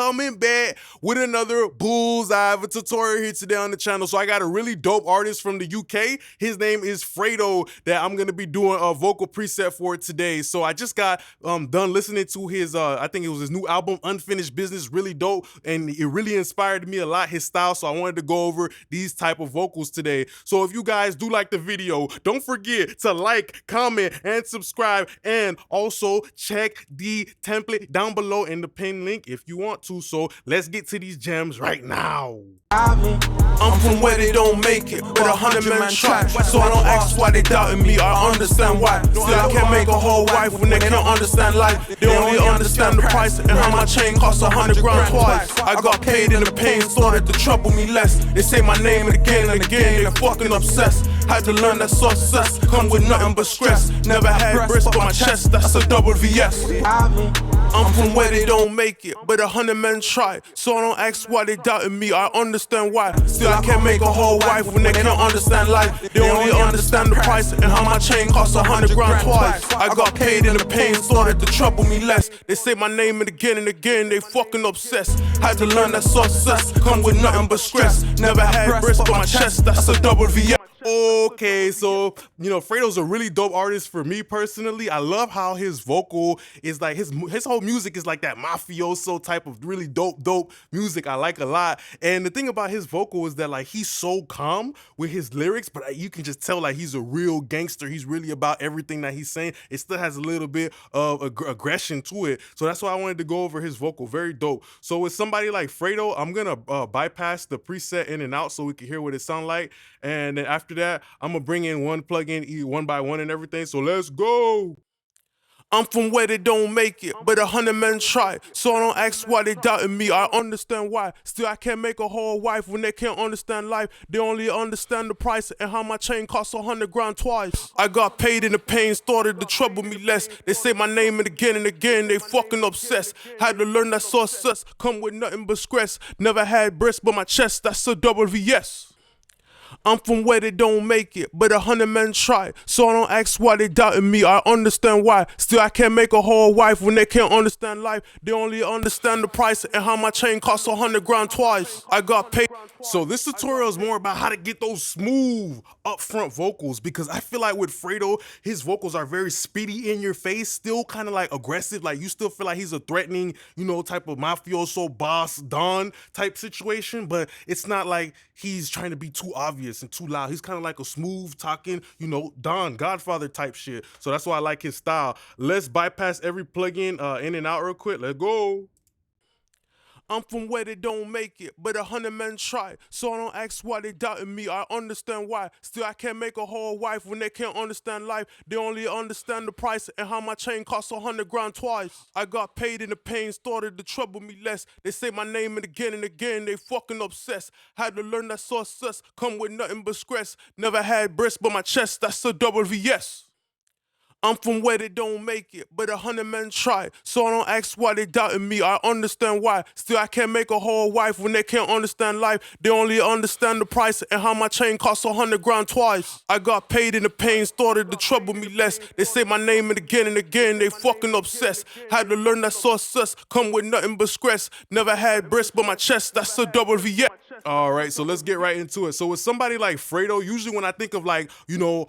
coming back with another bullseye of a tutorial here today on the channel. So I got a really dope artist from the UK. His name is Fredo that I'm gonna be doing a vocal preset for today. So I just got done listening to his I think it was his new album Unfinished Business, really dope, and it really inspired me a lot, his style. So I wanted to go over these type of vocals today. So if you guys do like the video, don't forget to like, comment, and subscribe, and also check the template down below in the pinned link if you want to. So let's get to these gems right now. I'm from where they don't make it, but 100 men try. So I don't ask why they doubting me, I understand why. Still I can't make a whole wife when they can't understand life. They only understand the price and how my chain costs 100 grand twice. I got paid in the pain, started to trouble me less. They say my name again and again, they fucking obsessed. Had to learn that success come with nothing but stress. Never had breasts but my chest, that's a double VS. I'm from where they don't make it, but 100 men try. So I don't ask why they doubting me, I understand why. Still I can't make a whole wife when they can't understand life. They only understand the price and how my chain costs 100 grand twice. I got paid in the pain, started to trouble me less. They say my name and again, they fucking obsessed. Had to learn that success come with nothing but stress. Never had breasts but my chest, that's a double VS. Okay, so you know, Fredo's a really dope artist for me personally. I love how his vocal is like his whole music is like that mafioso type of really dope music I like a lot. And the thing about his vocal is that like he's so calm with his lyrics, but you can just tell like he's a real gangster. He's really about everything that he's saying. It still has a little bit of aggression to it. So that's why I wanted to go over his vocal. Very dope. So with somebody like Fredo, I'm gonna bypass the preset in and out so we can hear what it sounds like. And then after that, I'm gonna bring in one plugin one by one and everything. So let's go. I'm from where they don't make it, but 100 men try. So I don't ask why they doubting me, I understand why. Still I can't make a whole wife when they can't understand life. They only understand the price and how my chain costs 100 grand twice. I got paid in the pain, started to trouble me less. They say my name and again, they fucking obsessed. Had to learn that success come with nothing but stress. Never had breasts but my chest, that's a double VS. I'm from where they don't make it, but 100 men try. So I don't ask why they doubting me, I understand why. Still I can't make a whole wife when they can't understand life. They only understand the price and how my chain costs 100 grand twice. I got paid. So this tutorial is more about how to get those smooth upfront vocals, because I feel like with Fredo, his vocals are very speedy in your face, still kind of like aggressive. Like you still feel like he's a threatening, you know, type of mafioso boss Don type situation, but it's not like he's trying to be too obvious and too loud. He's kind of like a smooth talking, you know, Don Godfather type shit. So that's why I like his style. Let's bypass every plugin in and out real quick. Let's go. I'm from where they don't make it, but 100 men try. So I don't ask why they doubting me, I understand why. Still I can't make a whole wife when they can't understand life. They only understand the price and how my chain costs 100 grand twice. I got paid in the pain, started to trouble me less. They say my name and again, they fucking obsessed. Had to learn that success come with nothing but stress. Never had breasts but my chest, that's a double VS. I'm from where they don't make it, but 100 men try. So I don't ask why they doubting me, I understand why. Still I can't make a whole wife when they can't understand life. They only understand the price and how my chain costs 100 grand twice. I got paid in the pain, started to trouble me less. They say my name and again, they fucking obsessed. Had to learn that success come with nothing but stress. Never had breasts but my chest, that's a double VS. All right, so let's get right into it. So with somebody like Fredo, usually when I think of like, you know,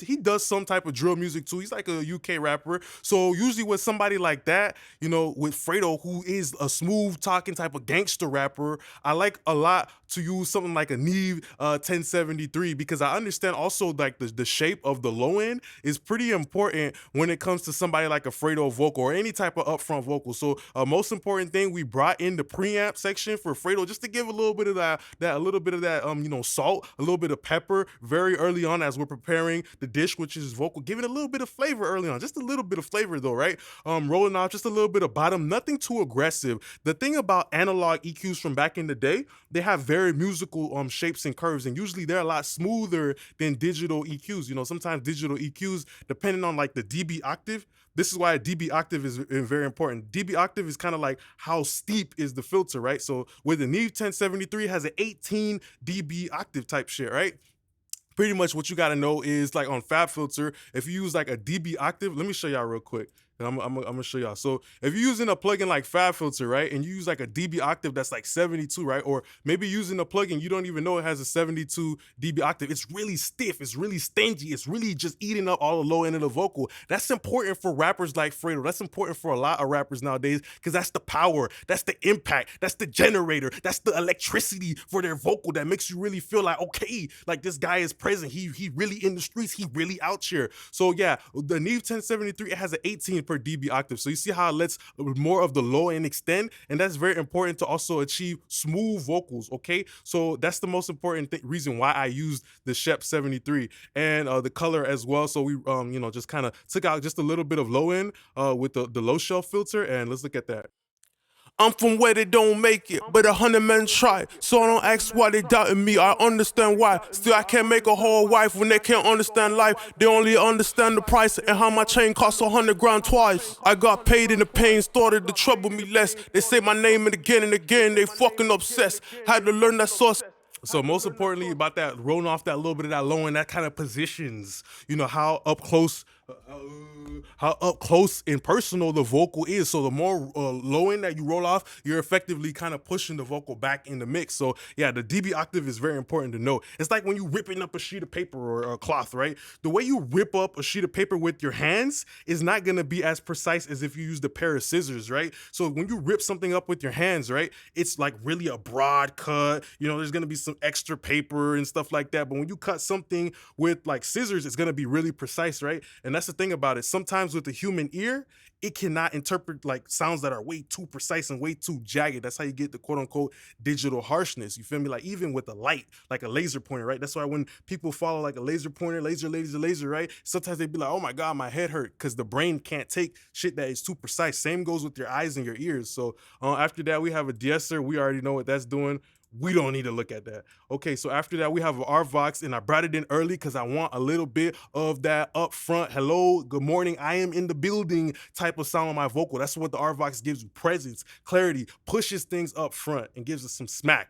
he does some type of drill music too. He's like a UK rapper. So usually with somebody like that, you know, with Fredo, who is a smooth talking type of gangster rapper, I like a lot to use something like a Neve 1073, because I understand also like the shape of the low end is pretty important when it comes to somebody like a Fredo vocal or any type of upfront vocal. So most important thing, we brought in the preamp section for Fredo just to give a little bit of that you know, salt, a little bit of pepper very early on as we're preparing the dish, which is vocal, giving a little bit of flavor early on, just a little bit of flavor though, right? Rolling off just a little bit of bottom, nothing too aggressive. The thing about analog EQs from back in the day, they have very musical shapes and curves, and usually they're a lot smoother than digital EQs. You know, sometimes digital EQs, depending on like the dB octave, this is why a dB octave is very important. dB octave is kind of like how steep is the filter, right? So with the Neve 1073 has an 18 dB octave type shit, right? Pretty much what you got to know is like on FabFilter, if you use like a dB octave, let me show y'all real quick. I'm gonna show y'all. So if you're using a plugin like FabFilter, right, and you use like a dB octave that's like 72, right, or maybe using a plugin you don't even know it has a 72 dB octave, it's really stiff, it's really stingy, it's really just eating up all the low end of the vocal. That's important for rappers like Fredo. That's important for a lot of rappers nowadays because that's the power, that's the impact, that's the generator, that's the electricity for their vocal that makes you really feel like, okay, like this guy is present. He really in the streets. He really out here. So yeah, the Neve 1073, it has an 18 per dB octave. So you see how it lets more of the low end extend, and that's very important to also achieve smooth vocals. Okay, so that's the most important reason why I used the Shep 73 and the color as well. So we just kind of took out just a little bit of low end with the low shelf filter, and let's look at that. I'm from where they don't make it, but 100 men try. So I don't ask why they doubting me, I understand why. Still I can't make a whole wife when they can't understand life. They only understand the price and how my chain costs 100 grand twice. I got paid in the pain, started to trouble me less. They say my name and again, they fucking obsessed. Had to learn that sauce. So most importantly about that, rolling off that little bit of that low end, that kind of positions, how up close and personal the vocal is. So the more low end that you roll off, you're effectively kind of pushing the vocal back in the mix. So yeah, the dB octave is very important to know. It's like when you ripping up a sheet of paper or a cloth, right? The way you rip up a sheet of paper with your hands is not gonna be as precise as if you used a pair of scissors, right? So when you rip something up with your hands, right, it's like really a broad cut. There's gonna be some extra paper and stuff like that. But when you cut something with like scissors, it's gonna be really precise, right? And that's the thing about it. Sometimes with the human ear, it cannot interpret like sounds that are way too precise and way too jagged. That's how you get the quote unquote digital harshness. You feel me? Like even with a light, like a laser pointer, right? That's why when people follow like a laser pointer, laser, right? Sometimes they be like, oh my God, my head hurt, because the brain can't take shit that is too precise. Same goes with your eyes and your ears. So after that, we have a de-esser. We already know what that's doing. We don't need to look at that. Okay, so after that, we have our Vox, and I brought it in early because I want a little bit of that upfront, hello, good morning, I am in the building type of sound on my vocal. That's what the RVox gives you, presence, clarity, pushes things up front and gives us some smack.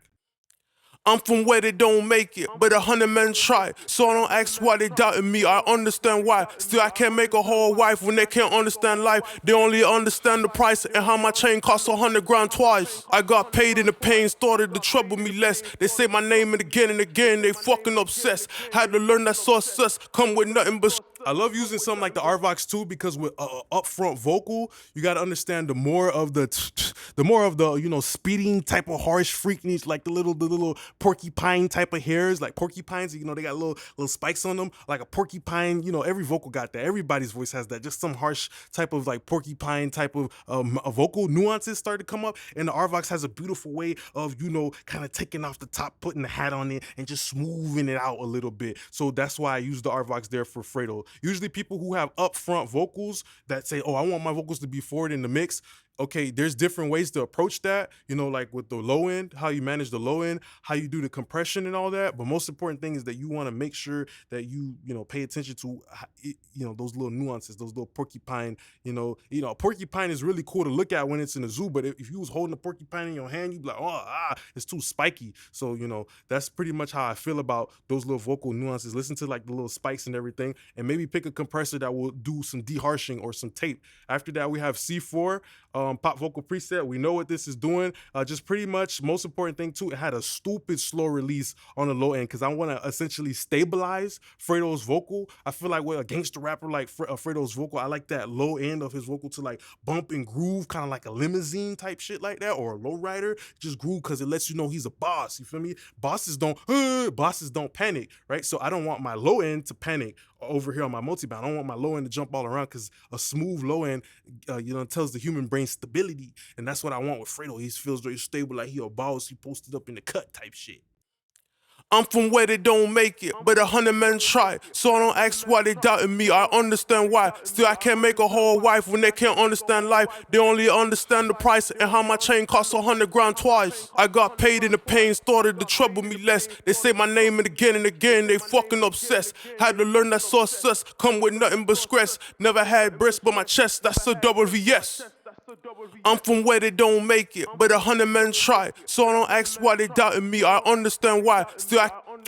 I'm from where they don't make it, but 100 men try. So I don't ask why they doubting me, I understand why. Still I can't make a whole wife when they can't understand life. They only understand the price and how my chain costs 100 grand twice. I got paid in the pain, started to trouble me less. They say my name and again, they fucking obsessed. Had to learn that sauce come with nothing but I love using something like the RVox too, because with upfront vocal, you got to understand the more of the speeding type of harsh freakness, like the little porcupine type of hairs, like porcupines. They got little spikes on them, like a porcupine. Every vocal got that. Everybody's voice has that. Just some harsh type of like porcupine type of vocal nuances start to come up, and the RVox has a beautiful way of kind of taking off the top, putting the hat on it, and just smoothing it out a little bit. So that's why I use the RVox there for Fredo. Usually people who have upfront vocals that say, oh, I want my vocals to be forward in the mix. Okay, there's different ways to approach that, like with the low end, how you manage the low end, how you do the compression and all that. But most important thing is that you want to make sure that you pay attention to, those little nuances, those little porcupine, porcupine is really cool to look at when it's in a zoo. But if you was holding a porcupine in your hand, you'd be like, it's too spiky. So, that's pretty much how I feel about those little vocal nuances. Listen to like the little spikes and everything, and maybe pick a compressor that will do some deharshing or some tape. After that, we have C4. Pop vocal preset. We know what this is doing. Just pretty much, most important thing too, it had a stupid slow release on the low end because I want to essentially stabilize Fredo's vocal. I feel like with a gangster rapper like Fredo's vocal, I like that low end of his vocal to like bump and groove, kind of like a limousine type shit like that, or a lowrider. Just groove because it lets you know he's a boss. You feel me? Bosses don't panic, right? So I don't want my low end to panic over here on my multiband. I don't want my low end to jump all around because a smooth low end, tells the human brain stability, and that's what I want with Fredo. He feels very stable, like he a boss. He posted up in the cut type shit. I'm from where they don't make it, but 100 men try. So I don't ask why they doubting me, I understand why. Still I can't make a whole wife when they can't understand life. They only understand the price and how my chain costs 100 grand twice. I got paid in the pain, started to trouble me less. They say my name and again, they fucking obsessed. Had to learn that sauce come with nothing but stress. Never had breasts but my chest, that's a double VS. I'm from where they don't make it, but 100 men try. So I don't ask why they doubting me, I understand why. Still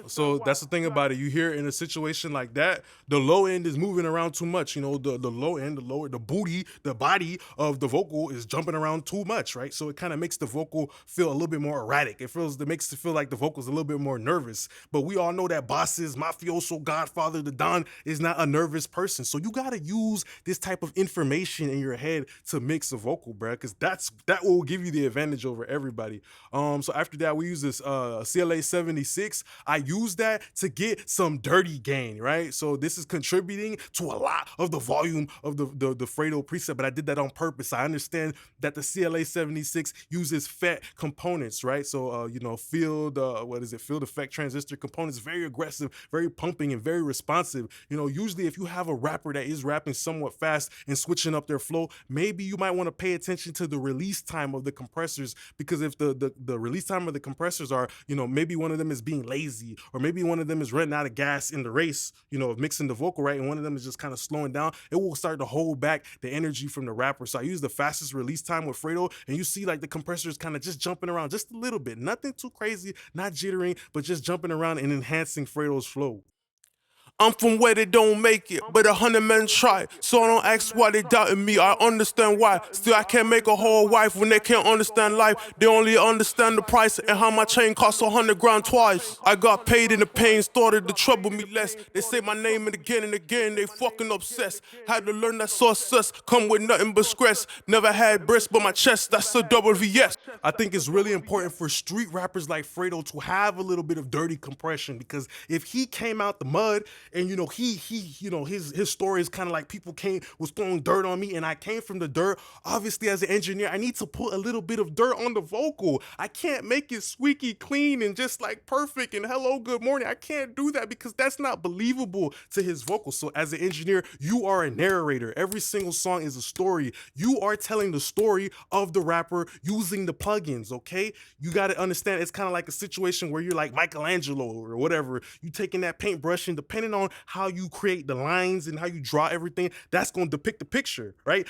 So that's the thing about it. You hear in a situation like that, the low end is moving around too much. You know, the low end, the booty, the body of the vocal is jumping around too much, right? So it kind of makes the vocal feel a little bit more erratic. It makes it feel like the vocal's a little bit more nervous. But we all know that bosses, mafioso, Godfather, the Don is not a nervous person. So you gotta use this type of information in your head to mix a vocal, bruh, because that will give you the advantage over everybody. So after that, we use this CLA 76. I use that to get some dirty gain, right? So this is contributing to a lot of the volume of the Fredo preset, but I did that on purpose. I understand that the CLA 76 uses FET components, right? So you know, field effect transistor components, very aggressive, very pumping, and very responsive. You know, usually if you have a rapper that is rapping somewhat fast and switching up their flow, maybe you might want to pay attention to the release time of the compressors, because if the release time of the compressors are, you know, maybe one of them is being lazy, or maybe one of them is running out of gas in the race, you know, of mixing the vocal, right, and one of them is just kind of slowing down, it will start to hold back the energy from the rapper. So I use the fastest release time with Fredo, and you see like the compressors kind of just jumping around just a little bit, nothing too crazy, not jittering, but just jumping around and enhancing Fredo's flow. I'm from where they don't make it, but 100 men try. So I don't ask why they doubting me, I understand why. Still I can't make a whole wife when they can't understand life. They only understand the price and how my chain costs 100 grand twice. I got paid in the pain, started to trouble me less. They say my name and again, they fucking obsessed. Had to learn that success come with nothing but stress. Never had breasts but my chest, that's a double VS. I think it's really important for street rappers like Fredo to have a little bit of dirty compression, because if he came out the mud and you know his story is kind of like people was throwing dirt on me and I came from the dirt, obviously as an engineer I need to put a little bit of dirt on the vocal. I can't make it squeaky clean and just like perfect and hello good morning. I can't do that because that's not believable to his vocal. So as an engineer, you are a narrator. Every single song is a story. You are telling the story of the rapper using the plugins, okay? You got to understand it's kind of like a situation where you're like Michelangelo or whatever. You taking that paintbrush and depending on how you create the lines and how you draw everything, that's going to depict the picture, right?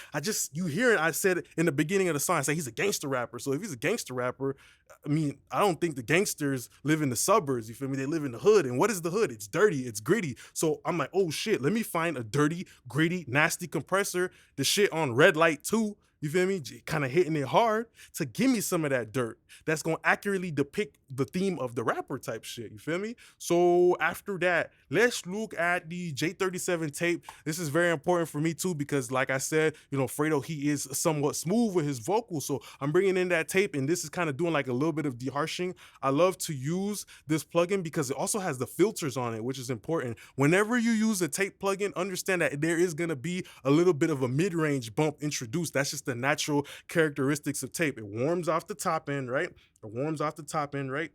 You hear it, I said in the beginning of the song, I say he's a gangster rapper. So if he's a gangster rapper, I mean, I don't think the gangsters live in the suburbs, you feel me? They live in the hood. And what is the hood? It's dirty, it's gritty. So I'm like, oh shit, let me find a dirty, gritty, nasty compressor, the shit on red light 2, you feel me? Kind of hitting it hard to give me some of that dirt that's going to accurately depict the theme of the rapper type shit, you feel me? So after that, let's look at the J37 tape. This is very important for me too, because like I said, you know, Fredo, he is somewhat smooth with his vocals. So I'm bringing in that tape and this is kind of doing like a little bit of deharshing. I love to use this plugin because it also has the filters on it, which is important. Whenever you use a tape plugin, understand that there is going to be a little bit of a mid-range bump introduced. That's just the natural characteristics of tape. It warms off the top end, right? It warms off the top end, right?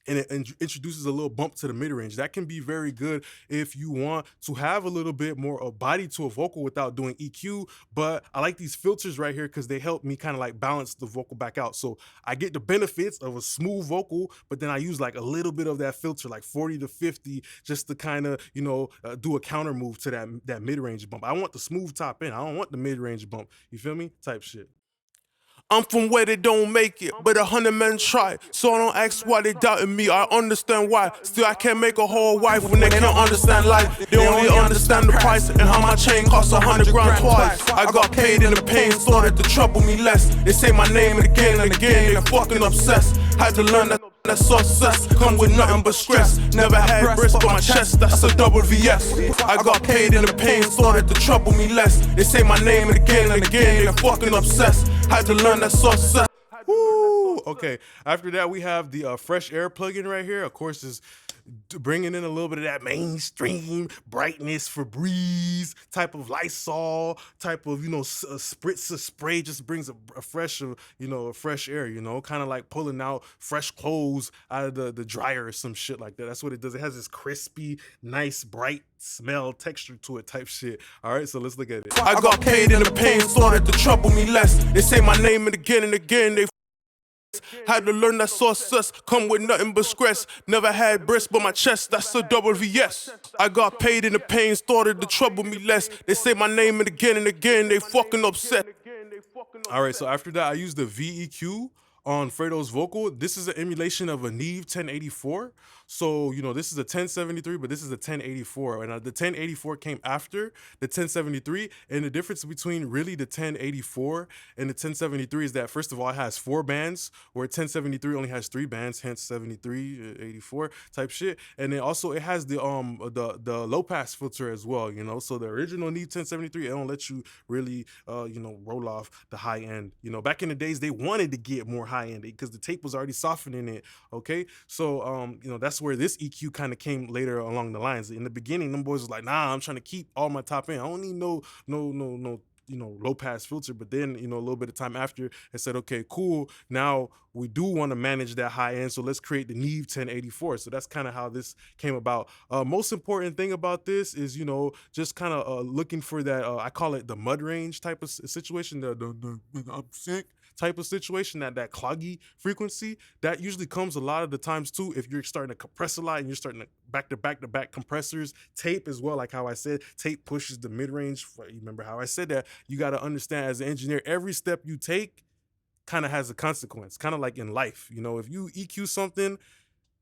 And it introduces a little bump to the mid-range. That can be very good if you want to have a little bit more of body to a vocal without doing EQ, but I like these filters right here because they help me kind of like balance the vocal back out. So I get the benefits of a smooth vocal, but then I use like a little bit of that filter, like 40 to 50, just to kind of, you know, do a counter move to that mid-range bump. I want the smooth top end. I don't want the mid-range bump. You feel me? Type shit. I'm from where they don't make it, but 100 men try. So I don't ask why they doubting me, I understand why. Still I can't make a whole wife when they can't understand life. They only understand the price and how my chain costs 100 grand twice. I got paid in the pain, started to trouble me less. They say my name and again, they fucking obsessed. Had to learn that success come with nothing but stress. Never had breasts but my chest, that's a double VS. I got paid in the pain, started to trouble me less. They say my name and again, they fucking obsessed. Had to learn that success. Woo! Okay, after that we have the Fresh Air plugin right here. Of course, is bringing in a little bit of that mainstream brightness, Febreze type of Lysol type of, you know, spritz of spray, just brings a fresh, you know, a fresh air, you know, kind of like pulling out fresh clothes out of the dryer or some shit like that. That's what it does. It has this crispy, nice, bright smell, texture to it type shit. All right, so let's look at it. I got paid in the pain, started to trouble me less. They say my name and again, they had to learn that success come with nothing but stress. Never had breasts but my chest, that's a double VS. I got paid in the pain, started to trouble me less. They say my name and again, they fucking upset. All right, so after that, I used the VEQ on Fredo's vocal. This is an emulation of a Neve 1084. So, this is a 1073, but this is a 1084. And the 1084 came after the 1073. And the difference between really the 1084 and the 1073 is that, first of all, it has 4 bands, where 1073 only has 3 bands, hence 73, 84 type shit. And then also it has the low pass filter as well, So the original Neve 1073, it don't let you really roll off the high end. Back in the days they wanted to get more high end because the tape was already softening it. Okay. So that's where this EQ kind of came later along the lines. In the beginning, them boys was like, nah, I'm trying to keep all my top end. I don't need no low pass filter. But then a little bit of time after, I said, okay, cool, now we do want to manage that high end, so let's create the Neve 1084. So that's kind of how this came about. Most important thing about this is just kind of looking for that, I call it the mud range type of situation, the sync type of situation, that cloggy frequency that usually comes a lot of the times too if you're starting to compress a lot and you're starting to back compressors, tape as well. Like how I said, tape pushes the mid-range. You remember how I said that? You got to understand, as an engineer, every step you take kind of has a consequence, kind of like in life. If you EQ something,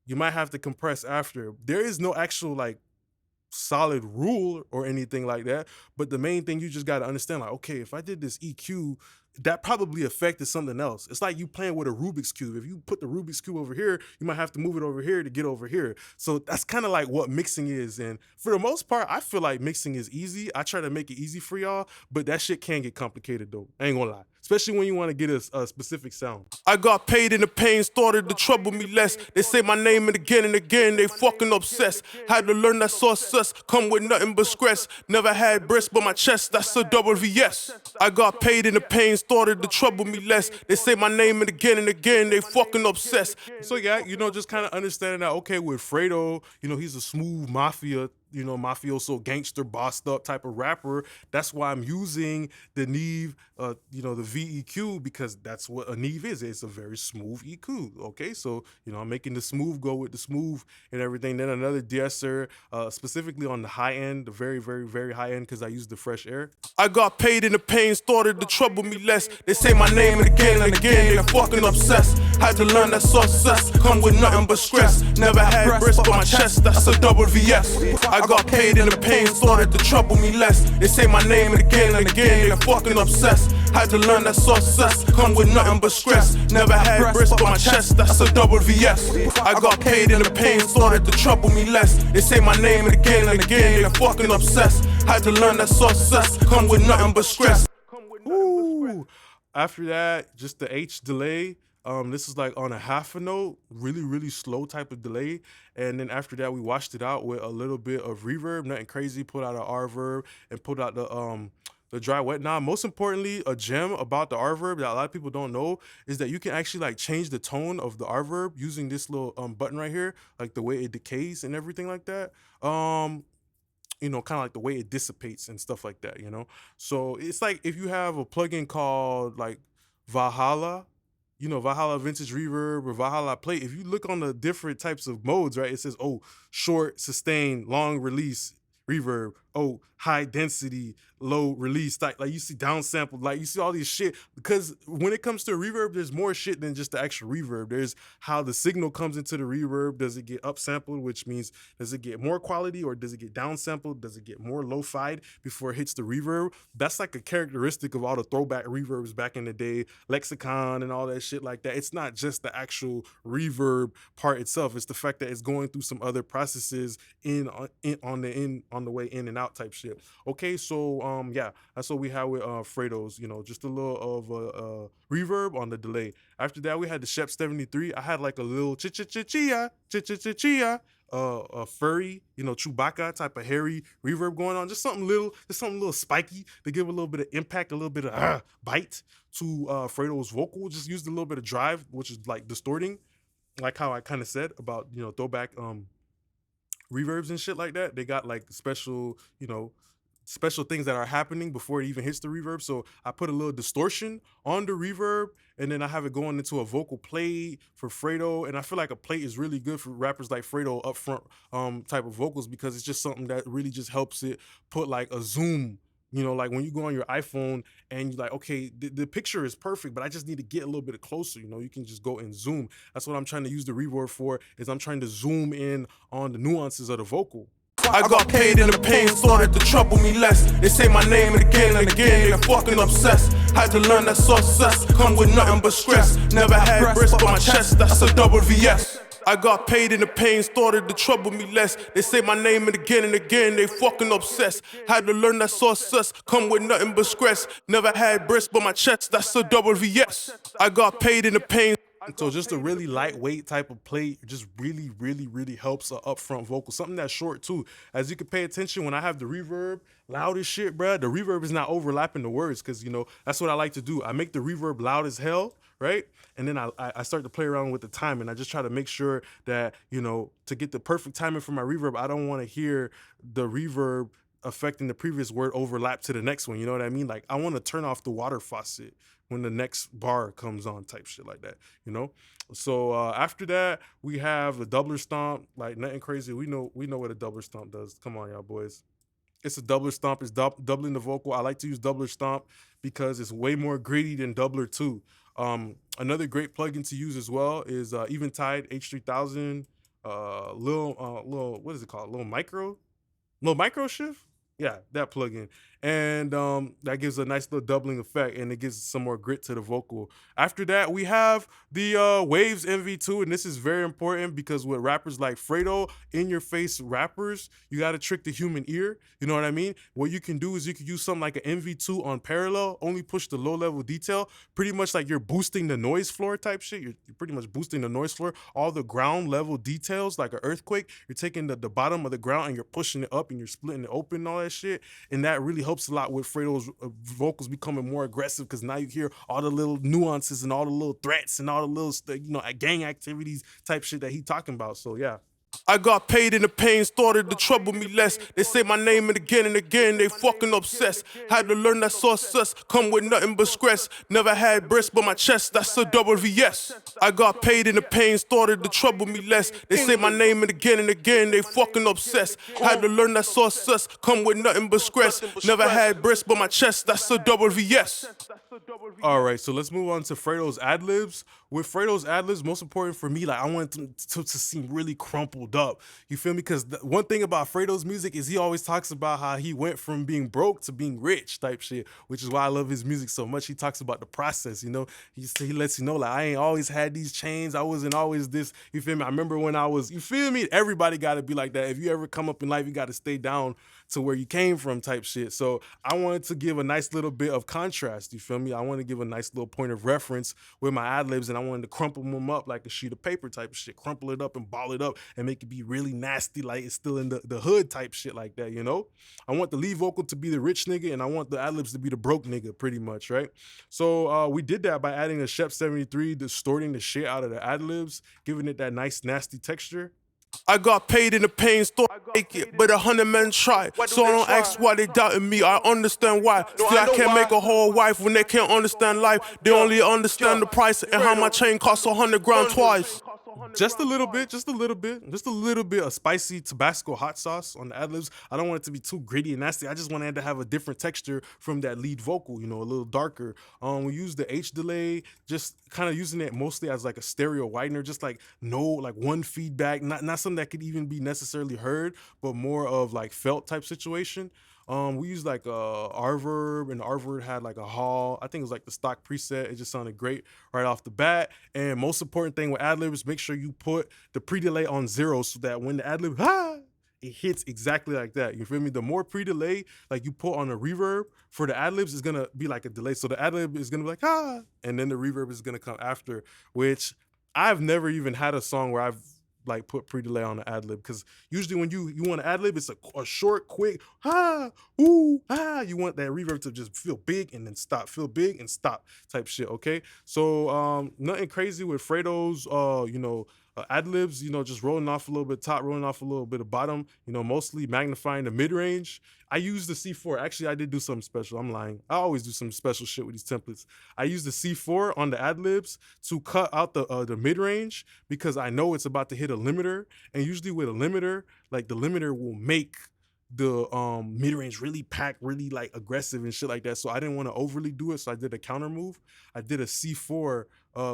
you might have to compress after. There is no actual like solid rule or anything like that, but the main thing you just got to understand, like, okay, if I did this EQ, that probably affected something else. It's like you playing with a Rubik's Cube. If you put the Rubik's Cube over here, you might have to move it over here to get over here. So that's kind of like what mixing is. And for the most part, I feel like mixing is easy. I try to make it easy for y'all, but that shit can get complicated though. I ain't gonna lie. Especially when you want to get a specific sound. I got paid and the pain started to trouble me less. They say my name and again, they fucking obsessed. Had to learn that success come with nothing but stress. Never had breasts but my chest, that's a double VS. I got paid and the pain started to trouble me less. They say my name and again, they fucking obsessed. So yeah, just kind of understanding that, okay, with Fredo, he's a smooth mafia, mafioso, gangster, bossed up type of rapper. That's why I'm using the Neve, the VEQ, because that's what a Neve is. It's a very smooth EQ. Okay, so I'm making the smooth go with the smooth and everything. Then another de-esser, specifically on the high end, the very, very, very high end, because I use the fresh air. I got paid and the pain started to trouble me less. They say my name and again, they fucking obsessed. Had to learn that success come with nothing but stress. Never had breasts but my chest, that's a double VS. I got paid and the pain started to trouble me less. They say my name and again, they fucking obsessed. Had to learn that success come with nothing but stress. Never had breasts but my chest, that's a double VS. I got paid and the pain started to trouble me less. They say my name and again, they fucking obsessed. Had to learn that success come with nothing but stress. Ooh. After that, just the H delay. This is like on a half a note, really, really slow type of delay. And then after that, we washed it out with a little bit of reverb, nothing crazy. Put out an R-verb and put out the dry wet knob. Most importantly, a gem about the R-verb that a lot of people don't know is that you can actually like change the tone of the R-verb using this little button right here, like the way it decays and everything like that. Kind of like the way it dissipates and stuff like that, So it's like if you have a plugin called like Valhalla, Valhalla Vintage Reverb or Valhalla Play, if you look on the different types of modes, right, it says, oh, short, sustain, long release, reverb, oh, high density, low release, like you see downsampled, like you see all these shit, because when it comes to reverb, there's more shit than just the actual reverb. There's how the signal comes into the reverb. Does it get upsampled, which means does it get more quality, or does it get downsampled? Does it get more lo-fied before it hits the reverb? That's like a characteristic of all the throwback reverbs back in the day, Lexicon and all that shit like that. It's not just the actual reverb part itself. It's the fact that it's going through some other processes on the way in and out type shit. Okay, so yeah, that's what we had with Fredo's, just a little of reverb on the delay. After that, we had the Shep 73. I had like a little chia, a furry, Chewbacca type of hairy reverb going on. Just something little spiky to give a little bit of impact, a little bit of bite to Fredo's vocal. Just used a little bit of drive, which is like distorting, like how I kind of said about, throwback reverbs and shit like that. They got like special things that are happening before it even hits the reverb. So I put a little distortion on the reverb, and then I have it going into a vocal plate for Fredo. And I feel like a plate is really good for rappers like Fredo upfront type of vocals, because it's just something that really just helps it put like a zoom You know, like when you go on your iPhone and you're like, okay, the picture is perfect, but I just need to get a little bit closer. You know, you can just go and zoom. That's what I'm trying to use the reverb for, is I'm trying to zoom in on the nuances of the vocal. I got paid and the pain started to trouble me less. They say my name again and again, they fucking obsessed. Had to learn that success come with nothing but stress. Never had breast on my chest, that's a double VS. I got paid and the pain started to trouble me less. They say my name and again, they fucking obsessed. Had to learn that success come with nothing but stress. Never had breast on my chest, that's a double VS. I got paid and the pain. So just a really lightweight type of play just really helps a upfront vocal. Something that's short too. As you can pay attention, when I have the reverb loud as shit, bruh, the reverb is not overlapping the words, because, you know, that's what I like to do. I make the reverb loud as hell, right? And then I start to play around with the timing. I just try to make sure that, you know, to get the perfect timing for my reverb, I don't want to hear the reverb affecting the previous word overlap to the next one. You know what I mean? Like, I want to turn off the water faucet when the next bar comes on, type shit like that, you know? So after that, we have the doubler stomp. Like, nothing crazy. We know what a doubler stomp does. Come on, y'all boys. It's a doubler stomp. It's doubling the vocal. I like to use doubler stomp because it's way more gritty than doubler 2. Another great plugin to use as well is Eventide H3000, little what is it called? Little micro shift? Yeah, that plugin. And that gives a nice little doubling effect, and it gives some more grit to the vocal. After that, we have the Waves MV2, and this is very important because with rappers like Fredo, in-your-face rappers, you got to trick the human ear. You know what I mean? What you can do is you can use something like an MV2 on parallel, only push the low-level detail, pretty much like you're boosting the noise floor type shit. You're pretty much boosting the noise floor. All the ground-level details, like an earthquake, you're taking the bottom of the ground and you're pushing it up and you're splitting it open and all that shit. And that really helps a lot with Fredo's vocals becoming more aggressive, because now you hear all the little nuances and all the little threats and all the little, you know, gang activities type shit that he talking about. So yeah. I got paid and the pain started to trouble me less. They say my name and again, they fucking obsessed. Had to learn that success come with nothing but stress. Never had breast but my chest, that's a double VS. I got paid and the pain started to trouble me less. They say my name and again, they fucking obsessed. Had to learn that success come with nothing but stress. Never had breast but my chest, that's a double VS. All right, so let's move on to Fredo's ad-libs. With Fredo's ad-libs, most important for me, like, I want them to seem really crumpled up. You feel me? Because one thing about Fredo's music is he always talks about how he went from being broke to being rich type shit, which is why I love his music so much. He talks about the process, you know? He lets you know, like, I ain't always had these chains. I wasn't always this. You feel me? I remember when I was, you feel me? Everybody got to be like that. If you ever come up in life, you got to stay down to where you came from type shit. So I wanted to give a nice little bit of contrast, you feel me? I want to give a nice little point of reference with my ad-libs, and I wanted to crumple them up like a sheet of paper type of shit, crumple it up and ball it up and make it be really nasty, like it's still in the hood type shit like that, you know? I want the lead vocal to be the rich nigga, and I want the ad-libs to be the broke nigga, pretty much, right? So we did that by adding a Shep 73, distorting the shit out of the ad-libs, giving it that nice nasty texture. I got paid and the pain started to make it, but 100 men try. So I don't ask why they doubted me, I understand why. Still I can't make a whole wife when they can't understand life. They only understand the price and how my chain costs 100 grand twice. Just a little bit of spicy Tabasco hot sauce on the ad-libs. I don't want it to be too gritty and nasty. I just want it to have a different texture from that lead vocal, you know, a little darker. We use the H delay, just kind of using it mostly as like a stereo widener, just like one feedback, not something that could even be necessarily heard, but more of like felt type situation. We used like Reverb, and Reverb had like a hall. I think it was like the stock preset. It just sounded great right off the bat. And most important thing with ad-lib is make sure you put the pre-delay on 0 so that when the ad-lib, it hits exactly like that. You feel me? The more pre-delay like you put on a reverb for the ad-libs is gonna be like a delay. So the ad-lib is gonna be like, and then the reverb is gonna come after, which I've never even had a song where I've like put pre-delay on the ad-lib, because usually when you want an ad-lib, it's a short, quick, you want that reverb to just feel big and then stop, feel big and stop type shit, okay? So nothing crazy with Fredo's, ad-libs, you know, just rolling off a little bit top, rolling off a little bit of bottom, you know, mostly magnifying the mid-range. I use the C4. Actually, I did do something special. I'm lying. I always do some special shit with these templates. I use the C4 on the ad-libs to cut out the mid-range, because I know it's about to hit a limiter. And usually with a limiter, like the limiter will make mid range really packed, really like aggressive and shit like that. So I didn't want to overly do it. So I did a counter move. I did a C4,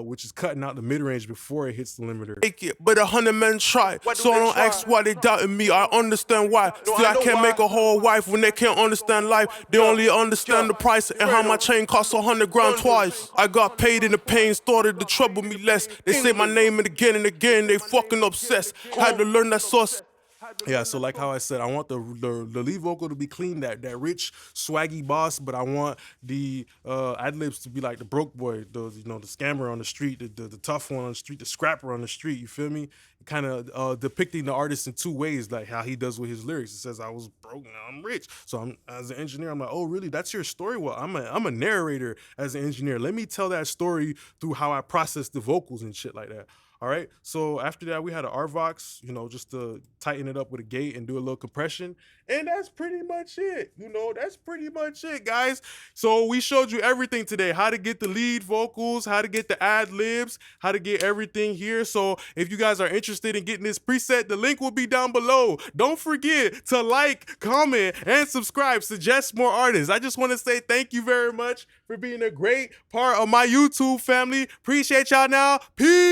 which is cutting out the mid range before it hits the limiter. Make it, but 100 men try. So I don't ask why they doubting me. I understand why. Still, I can't make a whole wife when they can't understand life. They only understand the price and how my chain costs 100 grand twice. I got paid in the pain, started to trouble me less. They say my name and again, they fucking obsessed. Had to learn that sauce. Yeah, so like how I said, I want the lead vocal to be clean, that rich, swaggy boss, but I want the ad-libs to be like the broke boy, the scammer on the street, the tough one on the street, the scrapper on the street, you feel me? Kind of depicting the artist in two ways, like how he does with his lyrics. He says, I was broke, now I'm rich. So as an engineer, I'm like, oh, really? That's your story? Well, I'm a narrator as an engineer. Let me tell that story through how I process the vocals and shit like that. All right, so after that, we had an RVOX, just to tighten it up with a gate and do a little compression. And that's pretty much it. That's pretty much it, guys. So we showed you everything today, how to get the lead vocals, how to get the ad-libs, how to get everything here. So if you guys are interested in getting this preset, the link will be down below. Don't forget to like, comment, and subscribe. Suggest more artists. I just want to say thank you very much for being a great part of my YouTube family. Appreciate y'all now. Peace.